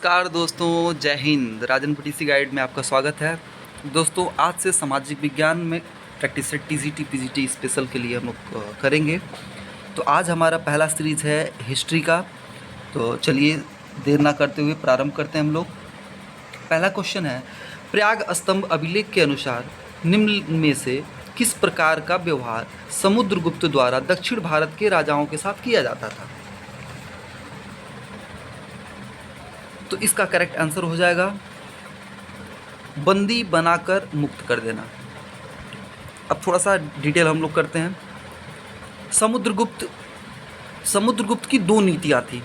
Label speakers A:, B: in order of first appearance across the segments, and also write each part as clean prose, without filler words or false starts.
A: नमस्कार दोस्तों, जय हिंद। राजन पीटीसी गाइड में आपका स्वागत है। दोस्तों, आज से सामाजिक विज्ञान में practice set TGT PGT special के लिए हम लोग करेंगे। तो आज हमारा पहला सीरीज़ है हिस्ट्री का। तो चलिए देर ना करते हुए प्रारंभ करते हैं हम लोग। पहला क्वेश्चन है, प्रयाग स्तंभ अभिलेख के अनुसार निम्न में से किस प्रकार का व्यवहार समुद्रगुप्त द्वारा दक्षिण भारत के राजाओं के साथ किया जाता था? तो इसका करेक्ट आंसर हो जाएगा बंदी बनाकर मुक्त कर देना। अब थोड़ा सा डिटेल हम लोग करते हैं। समुद्रगुप्त की दो नीतियाँ थी।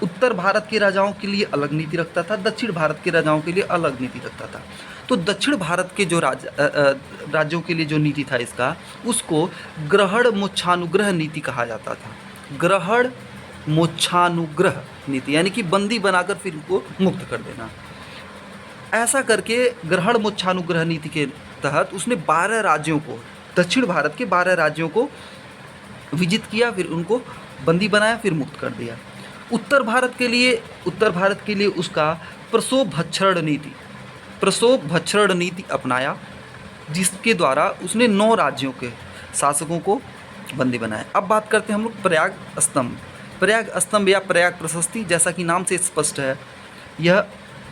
A: उत्तर भारत के राजाओं के लिए अलग नीति रखता था, दक्षिण भारत के राजाओं के लिए अलग नीति रखता था। तो दक्षिण भारत के जो राज्यों के लिए जो नीति था इसका, उसको ग्रहण मोक्षानुग्रह नीति कहा जाता था। ग्रहण मोक्षानुग्रह नीति यानी कि बंदी बनाकर फिर उनको मुक्त कर देना। ऐसा करके ग्रहण मोक्षानुग्रह नीति के तहत उसने 12 राज्यों को, दक्षिण भारत के 12 राज्यों को विजित किया, फिर उनको बंदी बनाया, फिर मुक्त कर दिया। उत्तर भारत के लिए उसका प्रसव भक्षण नीति अपनाया, जिसके द्वारा उसने 9 राज्यों के शासकों को बंदी बनाया। अब बात करते हैं हम लोग प्रयाग स्तंभ या प्रयाग प्रशस्ति। जैसा कि नाम से स्पष्ट है, यह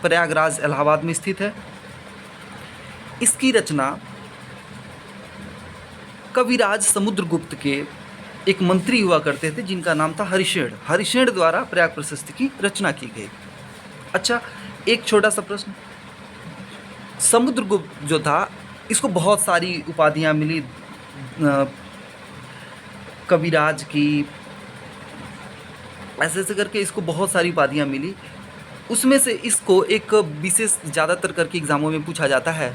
A: प्रयागराज इलाहाबाद में स्थित है। इसकी रचना कविराज समुद्रगुप्त के एक मंत्री हुआ करते थे, जिनका नाम था हरिशेण द्वारा प्रयाग प्रशस्ति की रचना की गई। अच्छा, एक छोटा सा प्रश्न, समुद्रगुप्त जो था इसको बहुत सारी उपाधियाँ मिली, कविराज की, ऐसे करके इसको बहुत सारी उपाधियाँ मिली। उसमें से इसको एक विशेष ज़्यादातर करके एग्जामों में पूछा जाता है,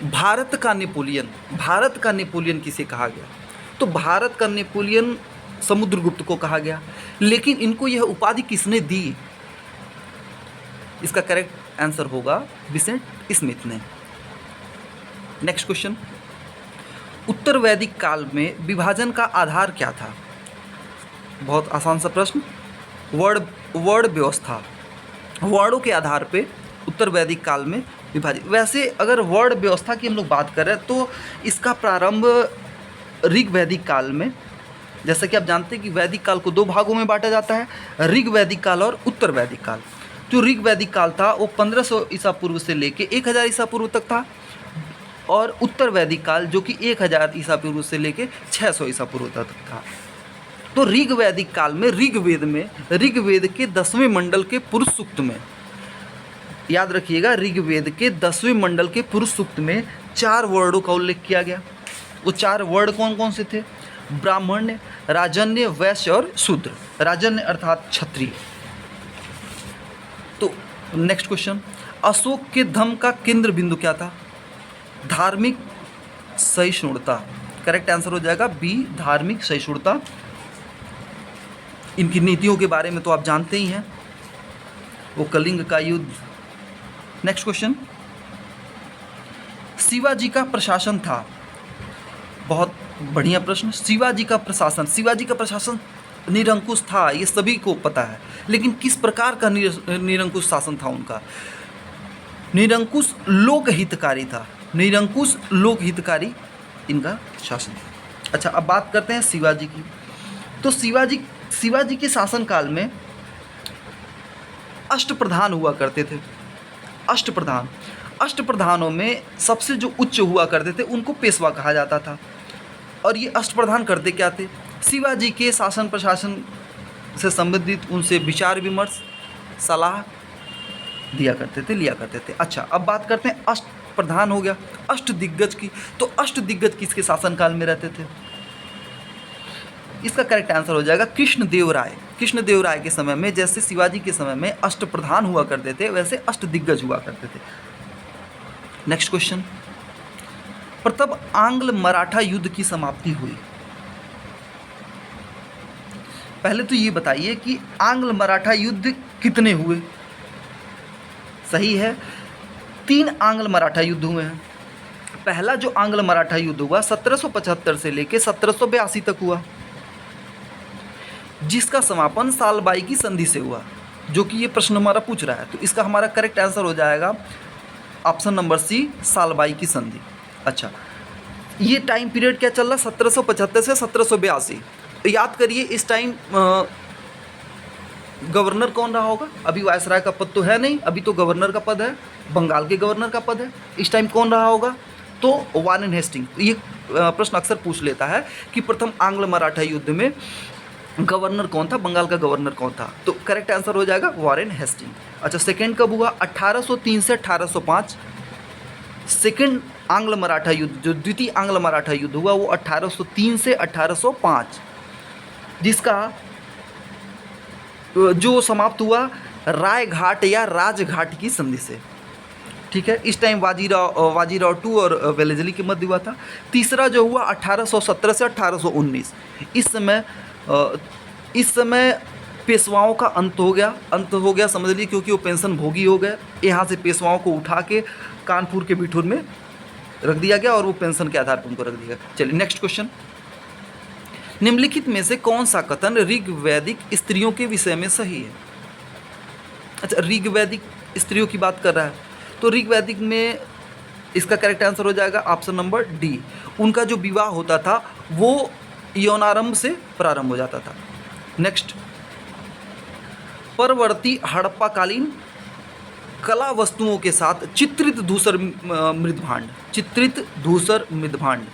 A: भारत का नेपोलियन किसे कहा गया? तो भारत का नेपोलियन समुद्रगुप्त को कहा गया, लेकिन इनको यह उपाधि किसने दी? इसका करेक्ट आंसर होगा विसेंट स्मिथ ने। नेक्स्ट क्वेश्चन, उत्तर वैदिक काल में विभाजन का आधार क्या था? बहुत आसान सा प्रश्न। वर्ण व्यवस्था, वर्णों के आधार पे उत्तर वैदिक काल में विभाजित। वैसे अगर वर्ण व्यवस्था की हम लोग बात करें तो इसका प्रारंभ ऋग वैदिक काल में, जैसा कि आप जानते हैं कि वैदिक काल को 2 भागों में बांटा जाता है, ऋग वैदिक काल और उत्तर वैदिक काल। जो ऋग वैदिक काल था वो 1500 ईसा पूर्व से लेके 1000 ईसा पूर्व तक था, और उत्तर वैदिक काल जो कि 1000 ईसा पूर्व से लेके 600 ईसा पूर्व तक था। तो ऋग वैदिक काल में ऋग्वेद के 10वें मंडल के पुरुष सूक्त में, याद रखिएगा, ऋग्वेद के 10वें मंडल के पुरुष सूक्त में 4 वर्णों का उल्लेख किया गया। वो 4 वर्ण कौन कौन से थे? ब्राह्मण्य, राजन्य, वैश्य और शूद्र। राजन्य अर्थात क्षत्रिय। तो नेक्स्ट क्वेश्चन, अशोक के धम्म का केंद्र बिंदु क्या था? धार्मिक सहिष्णुता। करेक्ट आंसर हो जाएगा बी, धार्मिक सहिष्णुता। इनकी नीतियों के बारे में तो आप जानते ही हैं, वो कलिंग का युद्ध। नेक्स्ट क्वेश्चन, शिवाजी का प्रशासन था। बहुत बढ़िया प्रश्न। शिवाजी का प्रशासन निरंकुश था, ये सभी को पता है, लेकिन किस प्रकार का निरंकुश शासन था उनका? निरंकुश लोकहितकारी था। निरंकुश लोकहितकारी इनका शासन। अच्छा, अब बात करते हैं शिवाजी की। तो शिवाजी के शासनकाल में अष्टप्रधान हुआ करते थे। अष्टप्रधानों में सबसे जो उच्च हुआ करते थे उनको पेशवा कहा जाता था। और ये अष्टप्रधान करते क्या थे? शिवाजी के शासन प्रशासन से संबंधित उनसे विचार विमर्श, सलाह लिया करते थे। अच्छा, अब बात करते हैं अष्टप्रधान हो गया, अष्टदिग्गज की। तो अष्टदिग्गज किसके शासनकाल में रहते थे? इसका करेक्ट आंसर हो जाएगा कृष्णदेव राय के समय में, जैसे शिवाजी के समय में अष्टप्रधान हुआ करते थे, वैसे अष्टदिग्गज हुआ करते थे। नेक्स्ट क्वेश्चन, प्रथम आंग्ल मराठा युद्ध की समाप्ति हुई। पहले तो ये बताइए कि आंग्ल मराठा युद्ध कितने हुए? सही है, 3 आंग्ल मराठा युद्ध हुए हैं। पहला जो आंग्ल मराठा युद्ध हुआ 1775 से लेकर 1782 तक हुआ, जिसका समापन सालबाई की संधि से हुआ। जो कि ये प्रश्न हमारा पूछ रहा है। तो इसका हमारा करेक्ट आंसर हो जाएगा ऑप्शन नंबर सी, सालबाई की संधि। अच्छा, ये टाइम पीरियड क्या चल रहा है, 1775 से 1782। तो याद करिए इस टाइम गवर्नर कौन रहा होगा? अभी वायसराय का पद तो है नहीं, अभी तो गवर्नर का पद है, बंगाल के गवर्नर का पद है। इस टाइम कौन रहा होगा? तो वारेन हेस्टिंग। ये प्रश्न अक्सर पूछ लेता है कि प्रथम आंग्ल मराठा युद्ध में गवर्नर कौन था, बंगाल का गवर्नर कौन था? तो करेक्ट आंसर हो जाएगा वारेन हेस्टिंग। अच्छा, सेकेंड कब हुआ? 1803 से 1805। सेकेंड आंग्ल मराठा युद्ध, जो द्वितीय आंग्ल मराठा युद्ध हुआ, वो 1803 से 1805, जिसका जो समाप्त हुआ राय घाट या राजघाट की संधि से। ठीक है, इस टाइम वाजीराव टू और वेलेजली के मध्य हुआ था। तीसरा जो हुआ 1817 से 1819। इस समय पेशवाओं का अंत हो गया समझ लीजिए, क्योंकि वो पेंशन भोगी हो गए। यहाँ से पेशवाओं को उठा के कानपुर के बिठूर में रख दिया गया और वो पेंशन के आधार पर उनको रख दिया गया। चलिए नेक्स्ट क्वेश्चन। निम्नलिखित में से कौन सा कथन ऋग्वैदिक स्त्रियों के विषय में सही है? अच्छा, ऋग्वैदिक स्त्रियों की बात कर रहा है, तो ऋग्वैदिक में इसका करेक्ट आंसर हो जाएगा ऑप्शन नंबर डी। उनका जो विवाह होता था वो यौनारंभ से प्रारंभ हो जाता था। नेक्स्ट, परवर्ती हड़प्पाकालीन कला वस्तुओं के साथ चित्रित धूसर मृदभांड।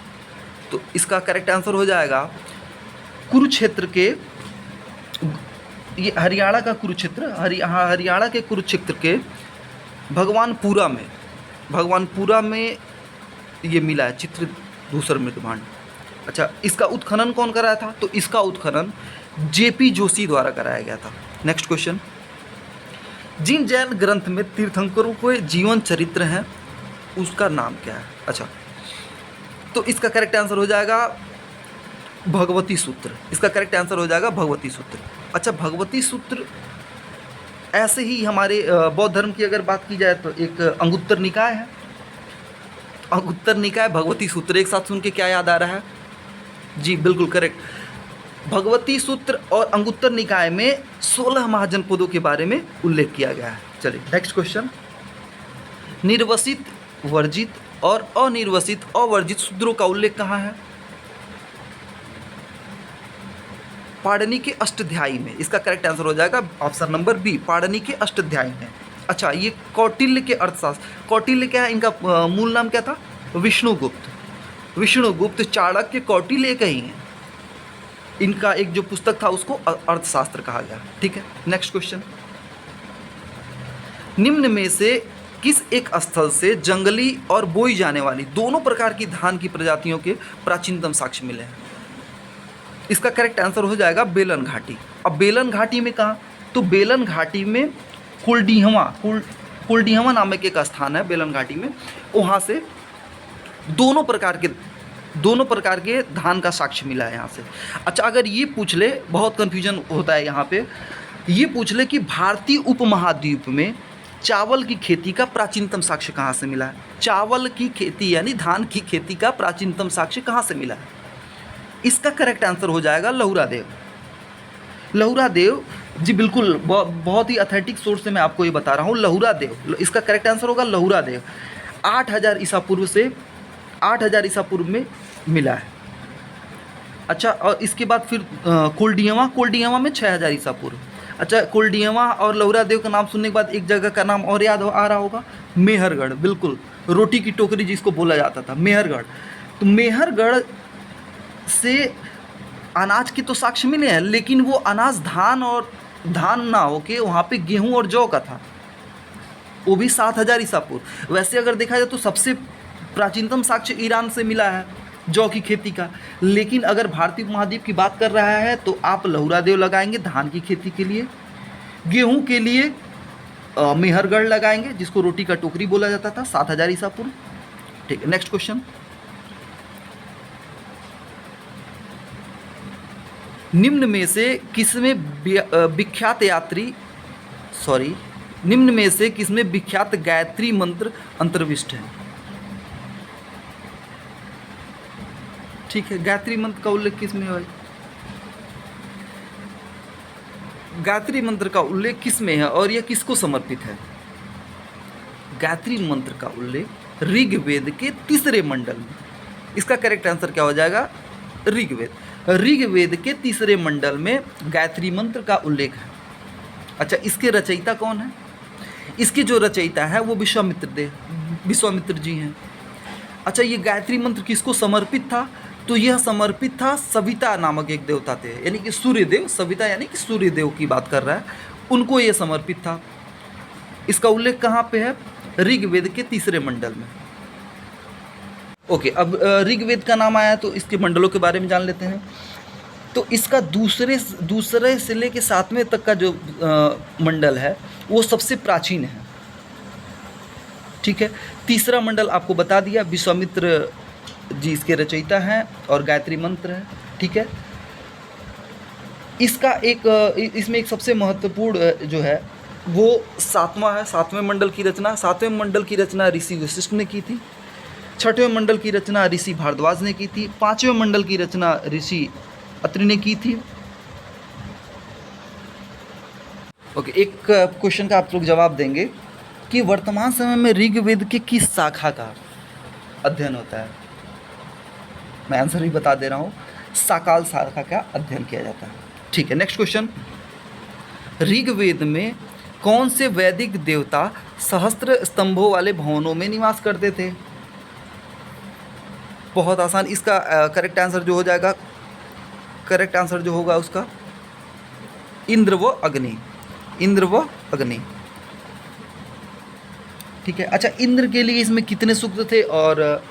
A: तो इसका करेक्ट आंसर हो जाएगा कुरुक्षेत्र के, ये हरियाणा का कुरुक्षेत्र, हरियाणा के कुरुक्षेत्र के भगवानपुरा में ये मिला है चित्रित धूसर मृदभांड। अच्छा, इसका उत्खनन कौन कराया था? तो इसका उत्खनन जेपी जोशी द्वारा कराया गया था। नेक्स्ट क्वेश्चन, जिन जैन ग्रंथ में तीर्थंकरों के जीवन चरित्र हैं उसका नाम क्या है? अच्छा, तो इसका करेक्ट आंसर हो जाएगा भगवती सूत्र। इसका करेक्ट आंसर हो जाएगा भगवती सूत्र। अच्छा, भगवती सूत्र ऐसे ही हमारे बौद्ध धर्म की अगर बात की जाए तो एक अंगुत्तर निकाय है, अंगुत्तर निकाय भगवती सूत्र, एक साथ सुन के क्या याद आ रहा है? जी बिल्कुल करेक्ट, भगवती सूत्र और अंगुत्तर निकाय में 16 महाजनपदों के बारे में उल्लेख किया गया है। चलिए नेक्स्ट क्वेश्चन, निर्वसित, वर्जित और अनिर्वसित अवर्जित शूद्रों का उल्लेख कहाँ है? पाणिनि के अष्टाध्यायी में। इसका करेक्ट आंसर हो जाएगा ऑप्शन नंबर बी, पाणिनि के अष्टाध्यायी में। अच्छा, ये कौटिल्य के अर्थशास्त्र, कौटिल्य क्या है, इनका मूल नाम क्या था? विष्णुगुप्त, चाणक्य, कौटिल्य एक ही हैं। इनका एक जो पुस्तक था उसको अर्थशास्त्र कहा गया। ठीक है, नेक्स्ट क्वेश्चन, निम्न में से किस एक स्थल से जंगली और बोई जाने वाली दोनों प्रकार की धान की प्रजातियों के प्राचीनतम साक्ष्य मिले हैं? इसका करेक्ट आंसर हो जाएगा बेलन घाटी। अब बेलन घाटी में कहाँ? तो बेलन घाटी में कुलडीहवा नामक एक स्थान है बेलन घाटी में, वहाँ से दोनों प्रकार के धान का साक्ष्य मिला है यहाँ से। अच्छा, अगर ये पूछ ले, बहुत कन्फ्यूजन होता है यहाँ पे, ये पूछ ले कि भारतीय उपमहाद्वीप में चावल की खेती का प्राचीनतम साक्ष्य कहाँ से मिला है? चावल की खेती यानी धान की खेती का प्राचीनतम साक्ष्य कहाँ से मिला है? इसका करेक्ट आंसर हो जाएगा लहुरादेव। लहुरादेव जी बिल्कुल, बहुत ही अथेंटिक सोर्स से मैं आपको ये बता रहा हूँ। लहुरादेव, इसका करेक्ट आंसर होगा लहुरादेव। 8000 ईसा पूर्व से 8000 ईसा पूर्व में मिला है। अच्छा, और इसके बाद फिर कोल्डियवा में 6000 ईसा पूर्व। अच्छा, कोल्डियवा और लहुरादेव का नाम सुनने के बाद एक जगह का नाम और याद आ रहा होगा, मेहरगढ़। बिल्कुल, रोटी की टोकरी जिसको बोला जाता था, मेहरगढ़। तो मेहरगढ़ से अनाज के तो साक्ष्य मिले हैं, लेकिन वो अनाज धान ना होके वहाँ पे गेहूँ और जौ का था, वो भी 7000 ईसा पूर्व। वैसे अगर देखा जाए तो सबसे प्राचीनतम साक्ष्य ईरान से मिला है जौ की खेती का, लेकिन अगर भारतीय उपमहाद्वीप की बात कर रहा है तो आप लहुरादेव लगाएंगे धान की खेती के लिए। गेहूँ के लिए मेहरगढ़ लगाएंगे जिसको रोटी का टोकरी बोला जाता था, 7000 ईसा पूर्व। ठीक है, नेक्स्ट क्वेश्चन, निम्न में से किसमें विख्यात गायत्री मंत्र अंतर्विष्ट है? ठीक है, गायत्री मंत्र का उल्लेख किसमें है? गायत्री मंत्र का उल्लेख किस में है और यह किसको समर्पित है? गायत्री मंत्र का उल्लेख ऋग्वेद के तीसरे मंडल में। इसका करेक्ट आंसर क्या हो जाएगा? ऋग्वेद। ऋग्वेद के तीसरे मंडल में गायत्री मंत्र का उल्लेख है। अच्छा, इसके रचयिता कौन है? इसके जो रचयिता है वो विश्वामित्र जी हैं। अच्छा, ये गायत्री मंत्र किसको समर्पित था? तो यह समर्पित था सविता नामक एक देवता थे, यानी कि सूर्यदेव। सविता यानी कि सूर्यदेव की बात कर रहा है, उनको ये समर्पित था। इसका उल्लेख कहाँ पे है? ऋग्वेद के तीसरे मंडल में। ओके, अब ऋग्वेद का नाम आया तो इसके मंडलों के बारे में जान लेते हैं। तो इसका दूसरे से लेके 7वें तक का जो मंडल है वो सबसे प्राचीन है। ठीक है, तीसरा मंडल आपको बता दिया, विश्वामित्र जी इसके रचयिता हैं और गायत्री मंत्र है। ठीक है, इसका इसमें एक सबसे महत्वपूर्ण जो है वो 7वां है, 7वें मंडल की रचना। 7वें मंडल की रचना ऋषि वशिष्ठ ने की थी। 6वें मंडल की रचना ऋषि भारद्वाज ने की थी। 5वें मंडल की रचना ऋषि अत्रि ने की थी। ओके, एक क्वेश्चन का आप लोग जवाब देंगे कि वर्तमान समय में ऋग्वेद के किस शाखा का अध्ययन होता है? मैं आंसर ही बता दे रहा हूँ, साकाल शाखा का अध्ययन किया जाता है। ठीक है, नेक्स्ट क्वेश्चन। ऋग्वेद में कौन से वैदिक देवता सहस्त्र स्तंभों वाले भवनों में निवास करते थे? बहुत आसान। इसका करेक्ट आंसर जो होगा उसका इंद्र व अग्नि। इंद्र व अग्नि। ठीक है। अच्छा, इंद्र के लिए इसमें कितने सूक्त थे और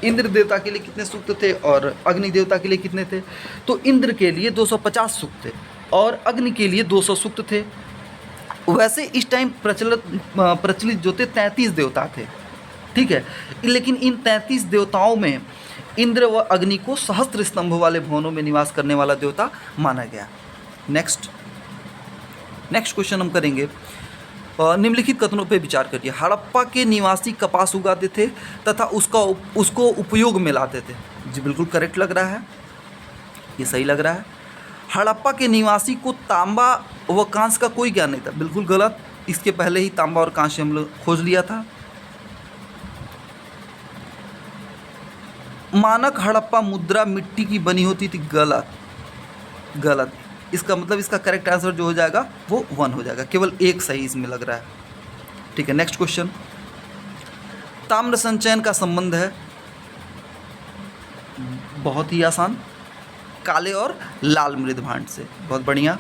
A: इंद्र देवता के लिए कितने सूक्त थे और अग्नि देवता के लिए कितने थे? तो इंद्र के लिए 250 सूक्त थे और अग्नि के लिए 200 सूक्त थे। वैसे इस टाइम प्रचलित जो थे 33 देवता थे। ठीक है, लेकिन इन 33 देवताओं में इंद्र व अग्नि को सहस्त्र स्तंभ वाले भवनों में निवास करने वाला देवता माना गया। नेक्स्ट क्वेश्चन हम करेंगे, निम्नलिखित कथनों पर विचार करिए। हड़प्पा के निवासी कपास उगाते थे तथा उसको उपयोग में लाते थे। जी बिल्कुल करेक्ट लग रहा है, ये सही लग रहा है। हड़प्पा के निवासी को तांबा व कांस्य का कोई ज्ञान नहीं था। बिल्कुल गलत, इसके पहले ही तांबा और कांस्य हम लोग खोज लिया था। मानक हड़प्पा मुद्रा मिट्टी की बनी होती थी। गलत। इसका मतलब इसका करेक्ट आंसर जो हो जाएगा वो 1 हो जाएगा, केवल एक सही इसमें लग रहा है। ठीक है, नेक्स्ट क्वेश्चन। ताम्र संचयन का संबंध है, बहुत ही आसान, काले और लाल मृदभांड से। बहुत बढ़िया,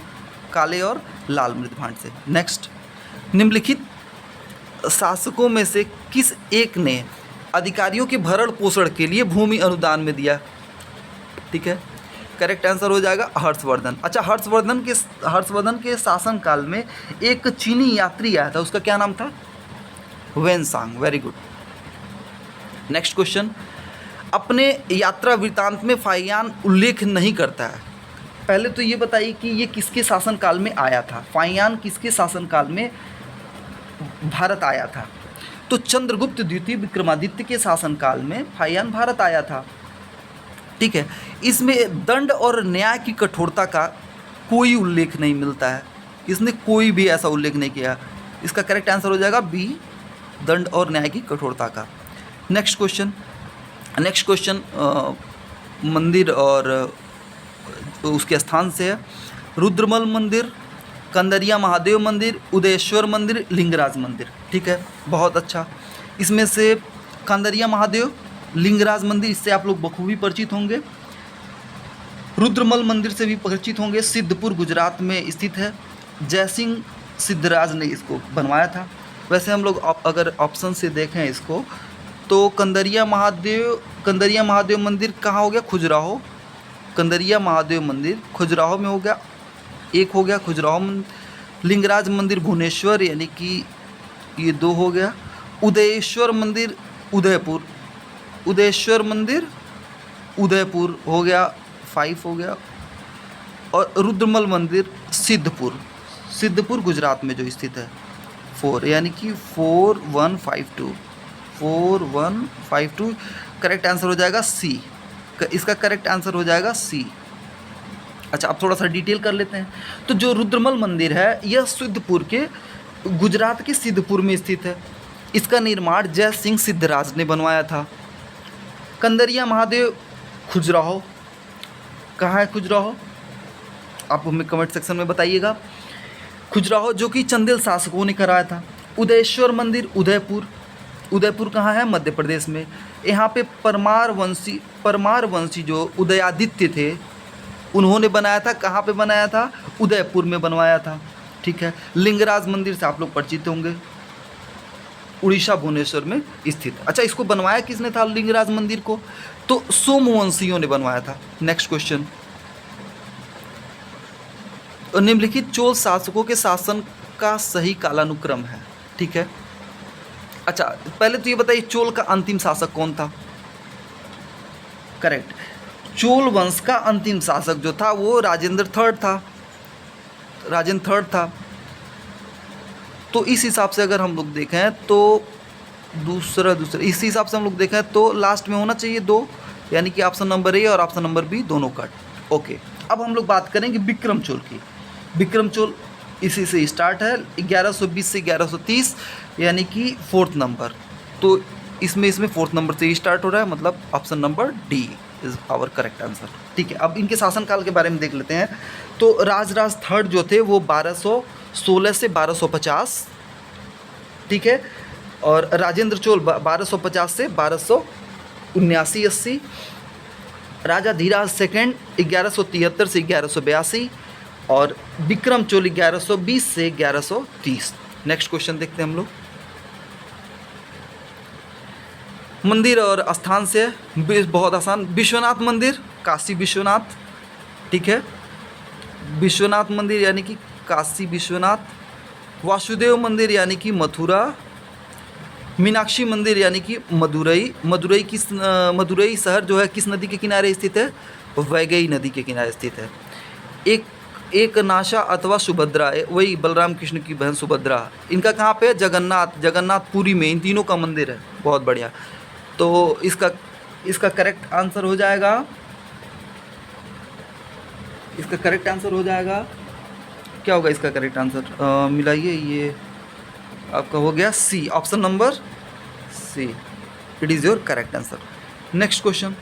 A: काले और लाल मृदभांड से। नेक्स्ट, निम्नलिखित शासकों में से किस एक ने अधिकारियों के भरण पोषण के लिए भूमि अनुदान में दिया? ठीक है, करेक्ट आंसर हो जाएगा हर्षवर्धन। अच्छा, हर्षवर्धन के शासनकाल में एक चीनी यात्री आया था, उसका क्या नाम था? Xuanzang. Very good. Next question. अपने यात्रा वृत्तांत में फाहियान उल्लेख नहीं करता है। पहले तो ये बताइए कि ये किसके शासनकाल में आया था? फाहियान किसके शासनकाल में भारत आया था? तो चंद्रगुप्त द्वितीय विक्रमादित्य के शासनकाल में फाहियान भारत आया था। ठीक है, इसमें दंड और न्याय की कठोरता का कोई उल्लेख नहीं मिलता है। इसने कोई भी ऐसा उल्लेख नहीं किया। इसका करेक्ट आंसर हो जाएगा बी, दंड और न्याय की कठोरता का। नेक्स्ट क्वेश्चन मंदिर और उसके स्थान से है। रुद्रमल मंदिर, कंदरिया महादेव मंदिर, उदयेश्वर मंदिर, लिंगराज मंदिर। ठीक है, बहुत अच्छा। इसमें से कंदरिया महादेव, लिंगराज मंदिर, इससे आप लोग बखूबी परिचित होंगे। रुद्रमल मंदिर से भी परिचित होंगे, सिद्धपुर गुजरात में स्थित है। जयसिंह सिद्धराज ने इसको बनवाया था। वैसे हम लोग अगर ऑप्शन से देखें इसको तो कंदरिया महादेव मंदिर कहाँ हो गया? खजुराहो। कंदरिया महादेव मंदिर खजुराहो में हो गया, एक हो गया खजुराहो मंदिर। लिंगराज मंदिर भुवनेश्वर, यानी कि ये 2 हो गया। उदयेश्वर मंदिर उदयपुर, उदयेश्वर मंदिर उदयपुर हो गया, 5 हो गया। और रुद्रमल मंदिर सिद्धपुर गुजरात में जो स्थित है, 4, यानी कि 4152 करेक्ट आंसर हो जाएगा सी। इसका करेक्ट आंसर हो जाएगा सी। अच्छा, अब थोड़ा सा डिटेल कर लेते हैं। तो जो रुद्रमल मंदिर है यह सिद्धपुर के, गुजरात के सिद्धपुर में स्थित है। इसका निर्माण जय सिंह सिद्धराज ने बनवाया था। कंदरिया महादेव खजुराहो, कहाँ है खजुराहो, आप हमें कमेंट सेक्शन में बताइएगा। खजुराहो जो कि चंदेल शासकों ने कराया था। उदयेश्वर मंदिर उदयपुर, उदयपुर कहाँ है, मध्य प्रदेश में। यहाँ पे परमार वंशी जो उदयादित्य थे उन्होंने बनाया था। कहाँ पे बनाया था, उदयपुर में बनवाया था। ठीक है। लिंगराज मंदिर से आप लोग परिचित होंगे, उड़ीसा भुवनेश्वर में स्थित। अच्छा, इसको बनवाया किसने था लिंगराज मंदिर को, तो सोमवंशियों ने बनवाया था। नेक्स्ट क्वेश्चन, निम्नलिखित चोल शासकों के शासन का सही कालानुक्रम है। ठीक है। अच्छा, पहले तो ये बताइए चोल का अंतिम शासक कौन था। करेक्ट, चोल वंश का अंतिम शासक जो था वो राजेंद्र थर्ड था, राजेंद्र थर्ड था। तो इस हिसाब से अगर हम लोग देखें तो दूसरा इस हिसाब से हम लोग देखें तो लास्ट में होना चाहिए 2, यानी कि ऑप्शन नंबर ए और ऑप्शन नंबर बी दोनों कट। ओके, अब हम लोग बात करेंगे विक्रम चोल की। विक्रम चोल इसी से स्टार्ट है, 1120 से 1130, यानी कि 4th नंबर। तो इसमें 4th नंबर से स्टार्ट हो रहा है, मतलब option number D is our correct answer. ठीक है। अब इनके शासनकाल के बारे में देख लेते हैं। तो राजराज थर्ड जो थे वो 1216 से 1250, ठीक है। और राजेंद्र चोल 1250 से 1279-80। राजा धीराज सेकंड 1173 से 1182 और विक्रम चोल 1120 से 1130। नेक्स्ट क्वेश्चन देखते हैं हम लोग। मंदिर और स्थान से बहुत आसान, विश्वनाथ मंदिर काशी विश्वनाथ, ठीक है। विश्वनाथ मंदिर यानी कि काशी विश्वनाथ, वासुदेव मंदिर यानी कि मथुरा, मीनाक्षी मंदिर यानी कि मदुरई। मदुरई शहर जो है किस नदी के किनारे स्थित है, वैगई नदी के किनारे स्थित है। एक नाशा अथवा सुभद्रा, वही बलराम कृष्ण की बहन सुभद्रा, इनका कहाँ पे, जगन्नाथपुरी में इन तीनों का मंदिर है। बहुत बढ़िया। तो इसका करेक्ट आंसर हो जाएगा, इसका करेक्ट आंसर हो जाएगा, क्या होगा इसका करेक्ट आंसर, मिलाइए, ये आपका हो गया C, option number C, it is your correct answer. Next question,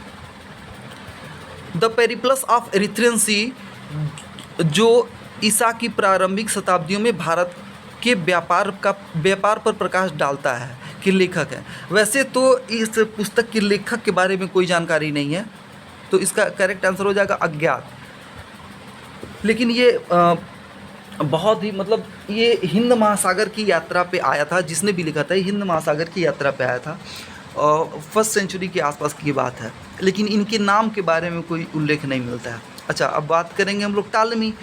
A: the Periplus of Erythraean Sea जो ईसा की प्रारंभिक शताब्दियों में भारत के व्यापार पर प्रकाश डालता है, के लेखक है। वैसे तो इस पुस्तक के लेखक के बारे में कोई जानकारी नहीं है, तो इसका करेक्ट आंसर हो जाएगा अज्ञात। लेकिन ये बहुत ही, मतलब ये हिंद महासागर की यात्रा पे आया था, जिसने भी लिखा था ये हिंद महासागर की यात्रा पे आया था, और 1st सेंचुरी के आसपास की बात है। लेकिन इनके नाम के बारे में कोई उल्लेख नहीं मिलता है। अच्छा, अब बात करेंगे हम लोग टालमी।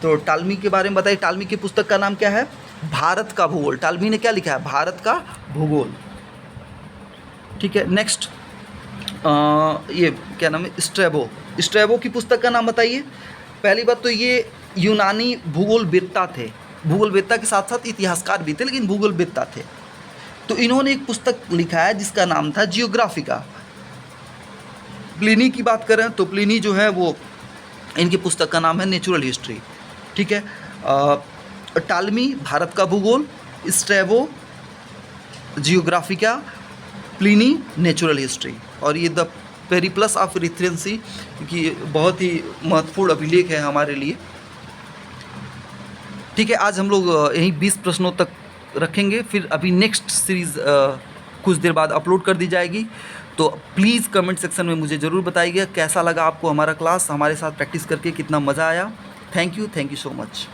A: तो टालमी के बारे में बताइए, टालमी की पुस्तक का नाम क्या है, भारत का भूगोल। टालमी ने क्या लिखा है, भारत का भूगोल, ठीक है। नेक्स्ट, ये क्या नाम है, स्ट्रैबो की पुस्तक का नाम बताइए। पहली बात तो ये यूनानी भूगोलवेत्ता थे, भूगोलवेत्ता के साथ साथ इतिहासकार भी थे, लेकिन भूगोलवेत्ता थे। तो इन्होंने एक पुस्तक लिखा है जिसका नाम था जियोग्राफिका। प्लिनी की बात करें तो प्लिनी जो है वो, इनकी पुस्तक का नाम है नेचुरल हिस्ट्री, ठीक है। टालमी भारत का भूगोल, स्ट्रैबो जियोग्राफिका, प्लिनी नेचुरल हिस्ट्री, और ये द पेरिप्लस ऑफ एरिथ्रियन सी की बहुत ही महत्वपूर्ण अभिलेख है हमारे लिए, ठीक है। आज हम लोग यहीं 20 प्रश्नों तक रखेंगे, फिर अभी नेक्स्ट सीरीज़ कुछ देर बाद अपलोड कर दी जाएगी। तो प्लीज़ कमेंट सेक्शन में मुझे ज़रूर बताइएगा कैसा लगा आपको हमारा क्लास, हमारे साथ प्रैक्टिस करके कितना मज़ा आया। Thank you so much.